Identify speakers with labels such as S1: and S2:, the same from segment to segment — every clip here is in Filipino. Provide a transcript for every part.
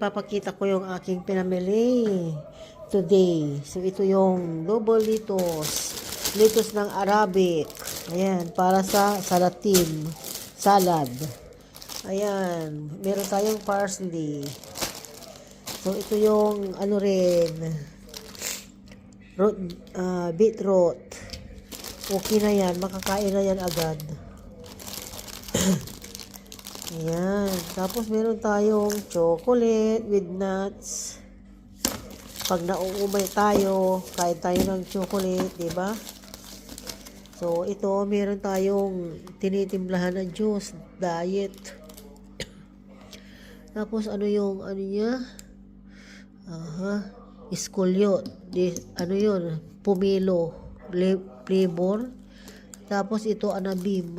S1: ipapakita ko yung aking pinamili today. So, ito yung double lettuce. Lettuce ng Arabic. Ayan, para sa salatin. Salad. Ayan, meron tayong parsley. So, ito yung ano rin, beetroot. Okay na yan, makakain na yan agad. Ayan. Tapos meron tayong chocolate with nuts. Pag nauumay tayo, kain tayo ng chocolate, di ba? So, ito, meron tayong tinitimplahan na juice, diet. Tapos, ano niya? Iskulyot. Ano yun? Pumilo. Flavor. Tapos, ito, anabim.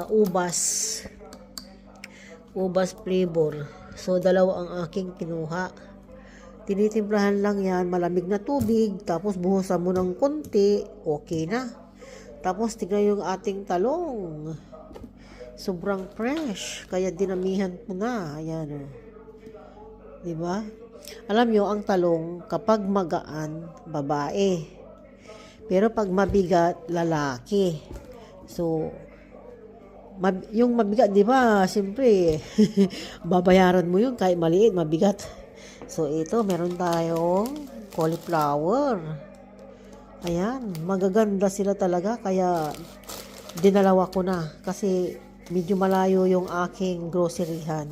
S1: Ubas flavor. So, dalawa ang aking kinuha. Tinitimplahan lang yan, malamig na tubig, tapos buhusan mo ng konti, okay na. Tapos, tignan yung ating talong. Sobrang fresh, kaya dinamihan ko na. Ayan, o. Diba? Alam nyo, ang talong, kapag magaan, babae. Pero pag mabigat, lalaki. So, yung mabigat, di ba? Siyempre, babayaran mo yun kahit maliit, mabigat. So, ito, meron tayong cauliflower. Ayan, magaganda sila talaga. Kaya, dinalawa ko na. Kasi, medyo malayo yung aking groceryhan.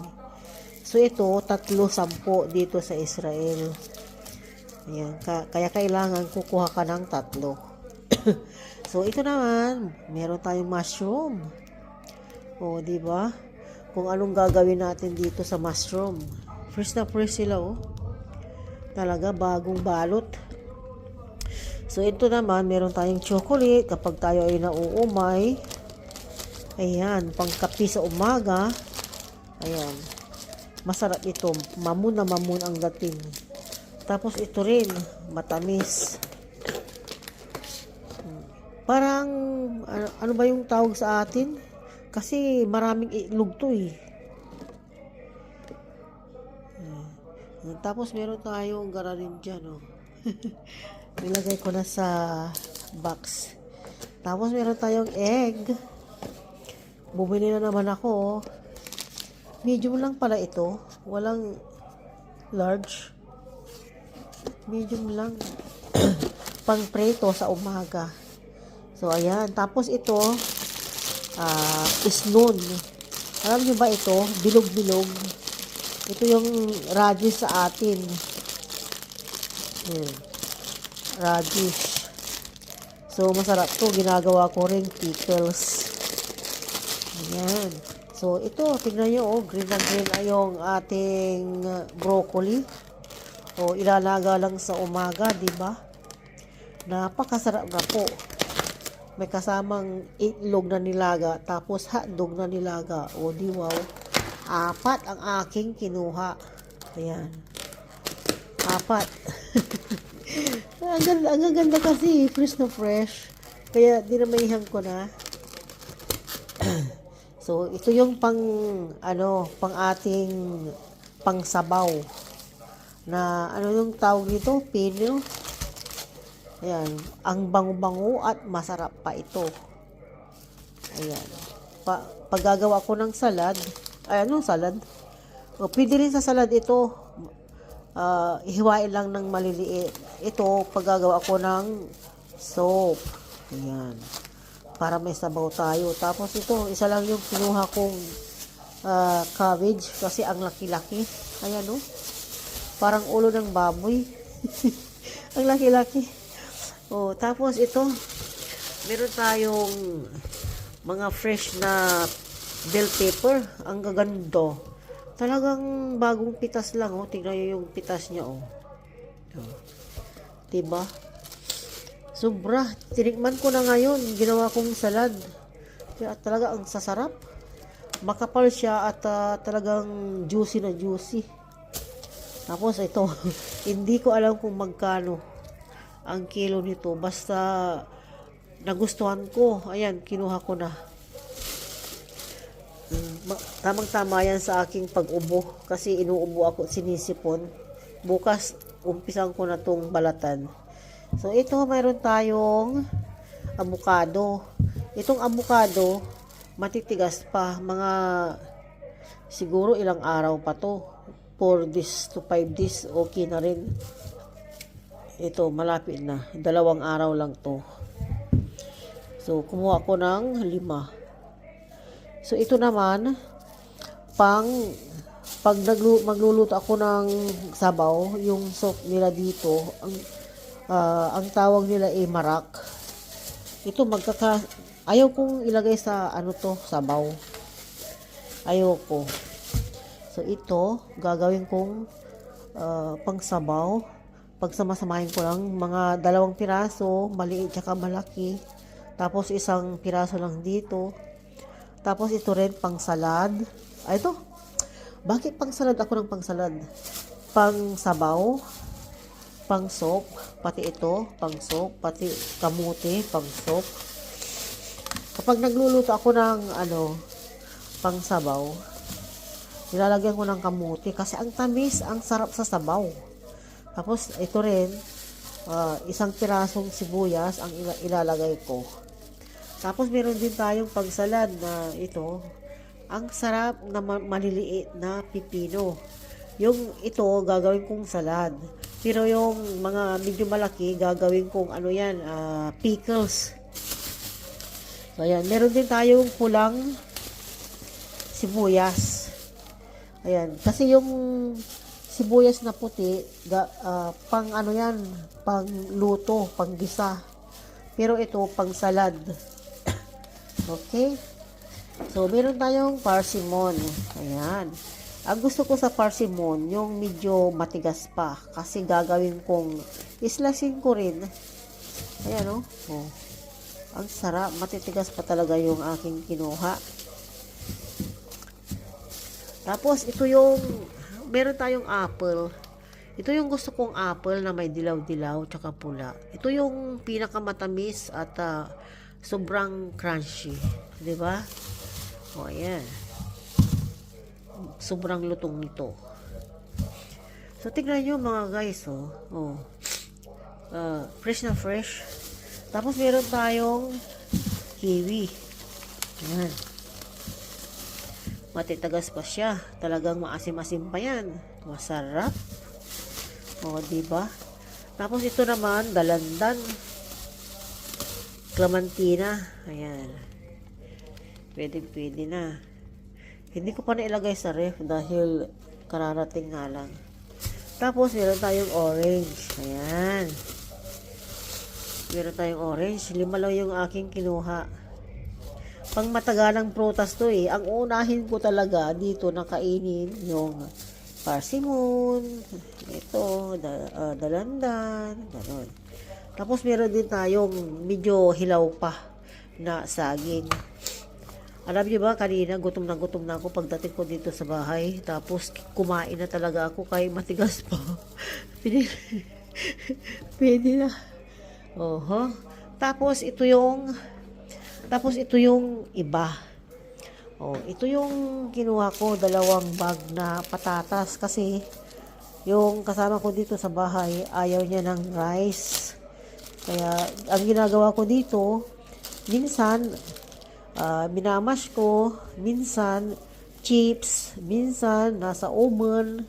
S1: So, ito, 3-10 dito sa Israel. Ayan, kaya kailangan kukuha ka ng 3. So, ito naman, meron tayong mushroom. O, di ba? Kung anong gagawin natin dito sa mushroom. Fresh na fresh sila, oh. Talaga, bagong balot. So, ito naman, meron tayong chocolate. Kapag tayo ay nauumay. Ayan, pangkapi sa umaga. Ayan. Masarap ito. Mamun na mamun ang dating. Tapos, ito rin, matamis. Parang, ano ba yung tawag sa atin? Kasi maraming itlog to eh. Tapos meron tayong garanin dyan, oh. Nilagay ko na sa box. Tapos meron tayong egg. Bumili na naman ako. Medium lang pala ito. Walang large. Medium lang. Pang-preto sa umaga. So, ayan. Tapos ito, isnon. Alam nyo ba ito? Bilog-bilog. Ito yung radish sa atin. Radish. So, masarap to. Ginagawa ko rin pickles. Ayan. So, ito. Tignan nyo, oh. Green na green ay yung ating broccoli. O, ilalaga lang sa umaga, diba? Napakasarap na po. May kasamang itlog na nilaga, tapos hotdog na nilaga. O, di wow. 4 ang aking kinuha. Ayan. 4. ang ganda kasi, fresh na fresh. Kaya, dinamihan ko na. So, ito yung pang ating pang sabaw. Na, ano yung tawag nito? Pino. Ayan, ang bango-bango at masarap pa ito. Ayan. Paggagawa ko ng salad, salad? O, pwede rin sa salad ito. Ihiwain lang ng maliliit. Ito, paggagawa ko ng soup. Ayan. Para may sabaw tayo. Tapos ito, isa lang yung kinuha kong cabbage kasi ang laki-laki. Ayan, oh. Parang ulo ng baboy. Ang laki-laki. Oh, tapos ito, meron tayong mga fresh na bell pepper. Ang gaganda. Talagang bagong pitas lang, oh. Tingnan nyo yung pitas niya, oh. Diba? Sobra. Tinikman ko na ngayon. Ginawa kong salad. Kaya talaga ang sasarap. Makapal siya at talagang juicy na juicy. Tapos ito, hindi ko alam kung magkano ang kilo nito. Basta nagustuhan ko. Ayan, kinuha ko na. Tamang-tama yan sa aking pag-ubo kasi inuubo ako, sinisipon. Bukas, umpisan ko na tong balatan. So, ito, mayroon tayong avocado. Itong avocado, matitigas pa. Mga, siguro ilang araw pa to. 4 days to 5 days, okay na rin. Ito, malapit na. 2 araw lang to. So, kumuha ko ng 5. So, ito naman, pag magluluto ako ng sabaw, yung soup nila dito, ang tawag nila ay marak. Ito, ayaw kong ilagay sa, sabaw. Ayaw ko. So, ito, gagawin kong pang sabaw. Pagsamasamahin ko lang, mga 2 piraso, maliit tsaka malaki. Tapos, 1 piraso lang dito. Tapos, ito rin, pang salad. Ito, bakit pang salad ako ng pang salad? Pang sabaw, pang soup, pati ito, pang soup, pati kamuti, pang soup. Kapag nagluluto ako ng, pang sabaw, nilalagyan ko ng kamuti kasi ang tamis, ang sarap sa sabaw. Tapos, ito rin, 1 pirasong sibuyas ang ilalagay ko. Tapos, meron din tayong pagsalad na ito. Ang sarap na maliliit na pipino. Yung ito, gagawin kong salad. Pero yung mga medyo malaki, gagawin kong pickles. So, ayan. Meron din tayong pulang sibuyas. Ayan. Kasi yung sibuyas na puti, pang pang luto, pang gisa. Pero ito, pang salad. Okay? So, meron tayong parsimon. Ayan. Ang gusto ko sa parsimon, yung medyo matigas pa. Kasi gagawin kong, islasin ko rin. Ayan, oh. Ang sarap. Matitigas pa talaga yung aking kinuha. Tapos, ito yung, meron tayong apple. Ito yung gusto kong apple na may dilaw-dilaw tsaka pula. Ito yung pinakamatamis at sobrang crunchy. Diba? O, ayan. Sobrang lutong nito. So, tignan nyo mga guys, fresh na fresh. Tapos, meron tayong kiwi. Ayan. Matitagas pa siya. Talagang maasim-asim pa yan. Masarap. O, diba? Tapos, ito naman, dalandan. Clementina. Ayan. Pwede na. Hindi ko pa nailagay sa ref dahil kararating nga lang. Tapos, meron tayong orange. Ayan. Meron tayong orange. 5 lang yung aking kinuha. Pang matagalang prutas to eh. Ang unahin ko talaga dito na kainin yung parsimon, ito, dalandan, gano'n. Tapos meron din tayong medyo hilaw pa na saging. Alam niyo ba, kanina gutom na ako pagdating ko dito sa bahay. Tapos kumain na talaga ako kahit matigas pa. Pwede na. Oho. Tapos ito yung iba. Oh, ito yung kinuha ko, 2 bag na patatas kasi yung kasama ko dito sa bahay, ayaw niya ng rice. Kaya ang ginagawa ko dito, minsan minamash ko, minsan chips, minsan nasa oven.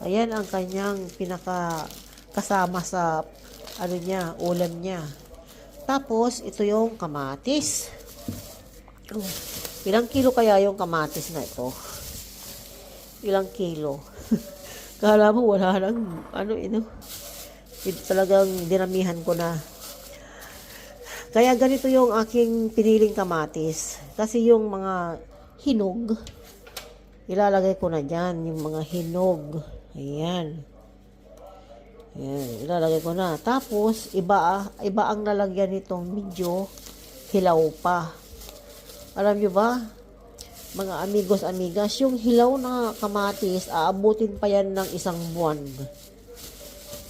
S1: Ayan ang kanyang kasama sa ulam niya. Tapos ito yung kamatis. Ilang kilo kaya yung kamatis na ito? Ilang kilo? Kala mo wala lang, talagang dinamihan ko na. Kaya ganito yung aking piniling kamatis. Kasi yung mga hinog, ilalagay ko na dyan, yung mga hinog. Ayan. Ayan, ilalagay ko na. Tapos, iba ang lalagyan nitong medyo hilaw pa. Alam nyo ba, mga amigos, amigas, yung hilaw na kamatis, aabutin pa yan ng 1 buwan.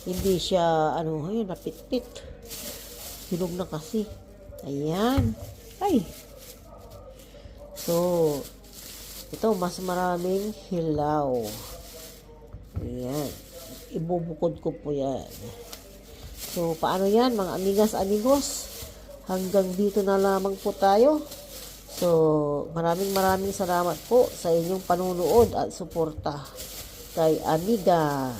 S1: Hindi siya, napitpit. Hinog na kasi. Ayan. Ay. So, Ito, mas maraming hilaw. Ayan. Ibubukod ko po yan. So, paano yan, mga amigas, amigos? Hanggang dito na lamang po tayo. So, maraming salamat po sa inyong panunood at suporta kay Amiga.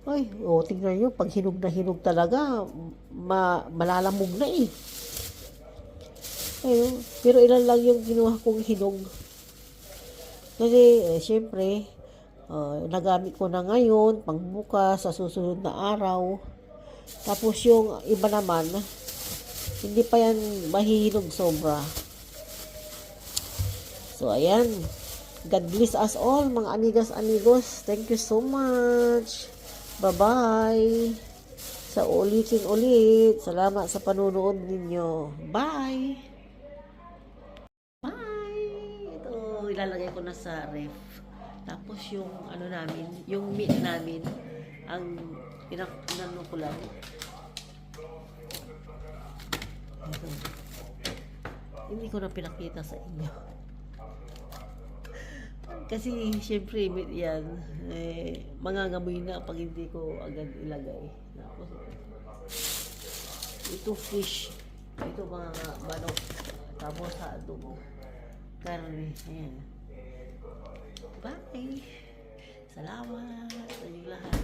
S1: Ay, tingnan nyo, pag hinog na hinog talaga, malalamog na eh. Ayun, pero ilan lang yung kinuha kong hinog. Kasi, syempre, nagamit ko na ngayon, pangbukas, sa susunod na araw. Tapos yung iba naman, hindi pa yan mahihinog sobra. So, ayan. God bless us all, mga amigas, amigos. Thank you so much. Bye-bye. Sa ulitin ulit. Salamat sa panunood ninyo. Bye. Bye. Ito, ilalagay ko na sa ref. Tapos yung ano namin, yung meat namin, ang pinakano ko lang. Ito. Hindi ko na pinakita sa inyo. Kasi, syempre, meat yan. Mangangamoy na pag hindi ko agad ilagay. Tapos, ito fish. Ito mga manok. Tapos, adobo. Karne. Ayan. Bye! Salamat sa inyong lahat.